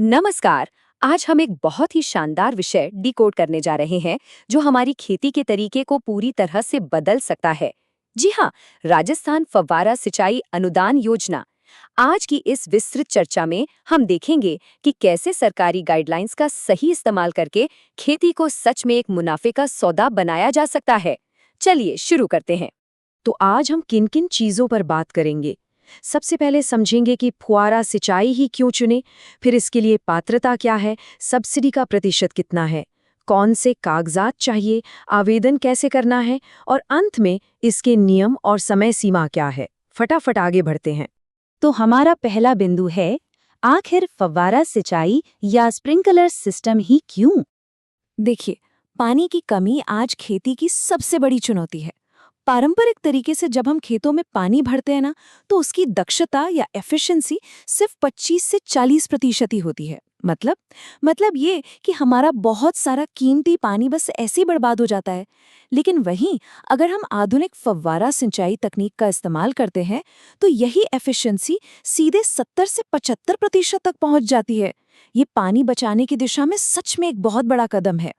नमस्कार। आज हम एक बहुत ही शानदार विषय डिकोड करने जा रहे हैं जो हमारी खेती के तरीके को पूरी तरह से बदल सकता है। जी हाँ, राजस्थान फव्वारा सिंचाई अनुदान योजना। आज की इस विस्तृत चर्चा में हम देखेंगे कि कैसे सरकारी गाइडलाइंस का सही इस्तेमाल करके खेती को सच में एक मुनाफे का सौदा बनाया जा सकता है। चलिए शुरू करते हैं। तो आज हम किन किन चीजों पर बात करेंगे। सबसे पहले समझेंगे कि फुआरा सिंचाई ही क्यों चुने, फिर इसके लिए पात्रता क्या है, सब्सिडी का प्रतिशत कितना है, कौन से कागजात चाहिए, आवेदन कैसे करना है और अंत में इसके नियम और समय सीमा क्या है। फटाफट आगे बढ़ते हैं। तो हमारा पहला बिंदु है, आखिर फव्वारा सिंचाई या स्प्रिंकलर सिस्टम ही क्यों? देखिए, पानी की कमी आज खेती की सबसे बड़ी चुनौती है। पारंपरिक तरीके से जब हम खेतों में पानी भरते हैं ना, तो उसकी दक्षता या एफिशिएंसी सिर्फ 25 से 40% ही होती है। मतलब ये कि हमारा बहुत सारा कीमती पानी बस ऐसे ही बर्बाद हो जाता है। लेकिन वहीं अगर हम आधुनिक फव्वारा सिंचाई तकनीक का इस्तेमाल करते हैं, तो यही एफिशिएंसी सीधे 70 से 75% तक पहुंच जाती है। ये पानी बचाने की दिशा में सच में एक बहुत बड़ा कदम है।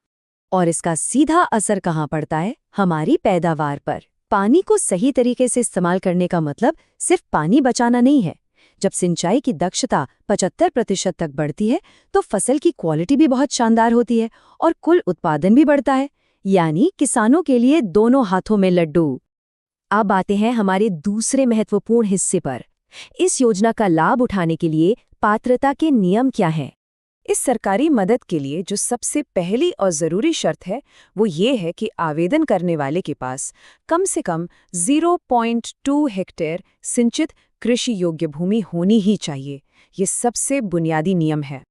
और इसका सीधा असर कहाँ पड़ता है? हमारी पैदावार पर। पानी को सही तरीके से इस्तेमाल करने का मतलब सिर्फ पानी बचाना नहीं है। जब सिंचाई की दक्षता 75% तक बढ़ती है तो फसल की क्वालिटी भी बहुत शानदार होती है और कुल उत्पादन भी बढ़ता है। यानी किसानों के लिए दोनों हाथों में लड्डू। अब आते हैं हमारे दूसरे महत्वपूर्ण हिस्से पर। इस योजना का लाभ उठाने के लिए पात्रता के नियम क्या हैं? इस सरकारी मदद के लिए जो सबसे पहली और ज़रूरी शर्त है, वो ये है कि आवेदन करने वाले के पास कम से कम 0.2 हेक्टेयर सिंचित कृषि योग्य भूमि होनी ही चाहिए। ये सबसे बुनियादी नियम है।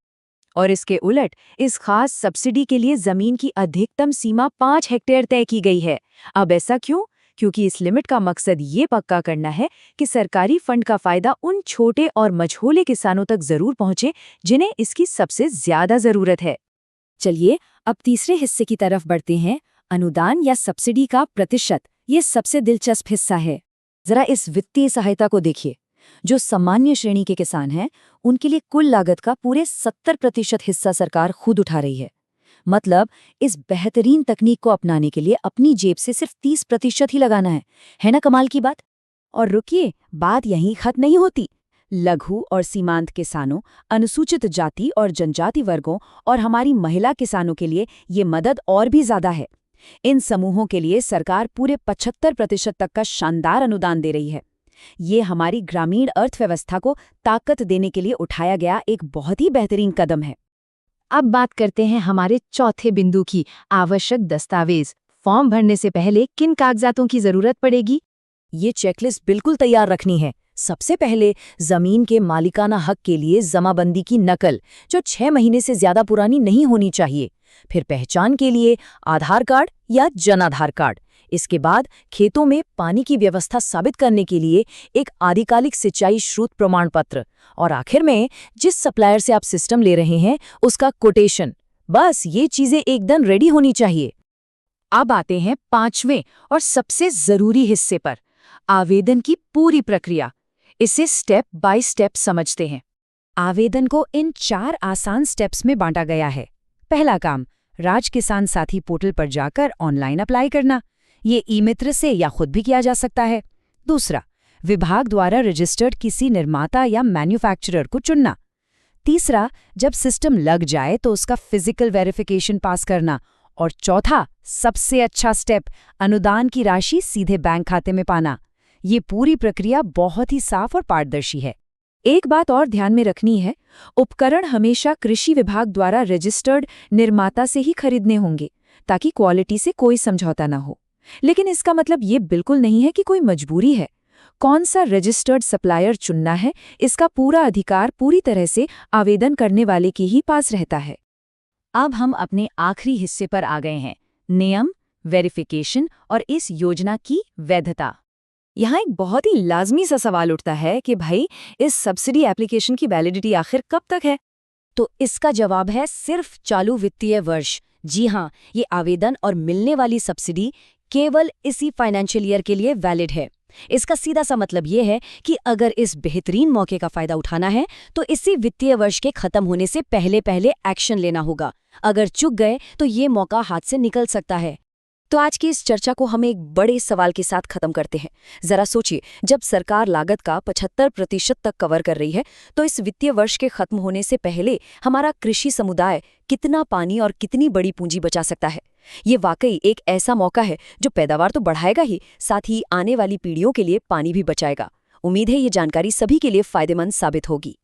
और इसके उलट इस खास सब्सिडी के लिए जमीन की अधिकतम सीमा 5 हेक्टेयर तय की गई है। अब ऐसा क्यों? क्योंकि इस लिमिट का मकसद ये पक्का करना है कि सरकारी फंड का फायदा उन छोटे और मझोले किसानों तक जरूर पहुंचे जिन्हें इसकी सबसे ज्यादा जरूरत है। चलिए अब तीसरे हिस्से की तरफ बढ़ते हैं, अनुदान या सब्सिडी का प्रतिशत। ये सबसे दिलचस्प हिस्सा है। जरा इस वित्तीय सहायता को देखिए। जो सामान्य श्रेणी के किसान हैं, उनके लिए कुल लागत का पूरे 70% हिस्सा सरकार खुद उठा रही है। मतलब इस बेहतरीन तकनीक को अपनाने के लिए अपनी जेब से सिर्फ 30% ही लगाना है ना कमाल की बात? और रुकिए, बात यहीं खत्म नहीं होती। लघु और सीमांत किसानों, अनुसूचित जाति और जनजाति वर्गों और हमारी महिला किसानों के लिए ये मदद और भी ज्यादा है। इन समूहों के लिए सरकार पूरे 75% तक का शानदार अनुदान दे रही है। ये हमारी ग्रामीण अर्थव्यवस्था को ताकत देने के लिए उठाया गया एक बहुत ही बेहतरीन कदम है। अब बात करते हैं हमारे चौथे बिंदु की, आवश्यक दस्तावेज। फॉर्म भरने से पहले किन कागजातों की जरूरत पड़ेगी? ये चेकलिस्ट बिल्कुल तैयार रखनी है। सबसे पहले जमीन के मालिकाना हक के लिए जमाबंदी की नकल, जो 6 महीने से ज्यादा पुरानी नहीं होनी चाहिए। फिर पहचान के लिए आधार कार्ड या जन आधार कार्ड। इसके बाद खेतों में पानी की व्यवस्था साबित करने के लिए एक आधिकारिक सिंचाई स्रोत प्रमाण पत्र। और आखिर में जिस सप्लायर से आप सिस्टम ले रहे हैं उसका कोटेशन। बस ये चीजें एकदम रेडी होनी चाहिए। अब आते हैं पांचवें और सबसे जरूरी हिस्से पर, आवेदन की पूरी प्रक्रिया। इसे स्टेप बाय स्टेप समझते हैं। आवेदन को इन 4 आसान स्टेप्स में बांटा गया है। पहला काम, राज किसान साथी पोर्टल पर जाकर ऑनलाइन अप्लाई करना। ये ई-मित्र से या खुद भी किया जा सकता है। दूसरा, विभाग द्वारा रजिस्टर्ड किसी निर्माता या मैन्युफैक्चरर को चुनना। तीसरा, जब सिस्टम लग जाए तो उसका फिजिकल वेरिफिकेशन पास करना। और चौथा, सबसे अच्छा स्टेप, अनुदान की राशि सीधे बैंक खाते में पाना। ये पूरी प्रक्रिया बहुत ही साफ और पारदर्शी है। एक बात और ध्यान में रखनी है, उपकरण हमेशा कृषि विभाग द्वारा रजिस्टर्ड निर्माता से ही खरीदने होंगे ताकि क्वालिटी से कोई समझौता न हो। लेकिन इसका मतलब ये बिल्कुल नहीं है कि कोई मजबूरी है। कौन सा रजिस्टर्ड सप्लायर चुनना है, इसका पूरा अधिकार पूरी तरह से आवेदन करने वाले के ही पास रहता है। अब हम अपने आखिरी हिस्से पर आ गए हैं, नियम, वेरिफिकेशन और इस योजना की वैधता। यहाँ एक बहुत ही लाजमी सा सवाल उठता है कि भाई, इस सब्सिडी एप्लीकेशन की वैलिडिटी आखिर कब तक है? तो इसका जवाब है सिर्फ चालू वित्तीय वर्ष। जी हाँ, ये आवेदन और मिलने वाली सब्सिडी केवल इसी फाइनेंशियल ईयर के लिए वैलिड है। इसका सीधा सा मतलब ये है कि अगर इस बेहतरीन मौके का फायदा उठाना है तो इसी वित्तीय वर्ष के खत्म होने से पहले पहले एक्शन लेना होगा। अगर चूक गए तो ये मौका हाथ से निकल सकता है। तो आज की इस चर्चा को हम एक बड़े सवाल के साथ खत्म करते हैं। जरा सोचिए, जब सरकार लागत का 75% तक कवर कर रही है, तो इस वित्तीय वर्ष के खत्म होने से पहले हमारा कृषि समुदाय कितना पानी और कितनी बड़ी पूंजी बचा सकता है? ये वाकई एक ऐसा मौका है जो पैदावार तो बढ़ाएगा ही, साथ ही आने वाली पीढ़ियों के लिए पानी भी बचाएगा। उम्मीद है ये जानकारी सभी के लिए फायदेमंद साबित होगी।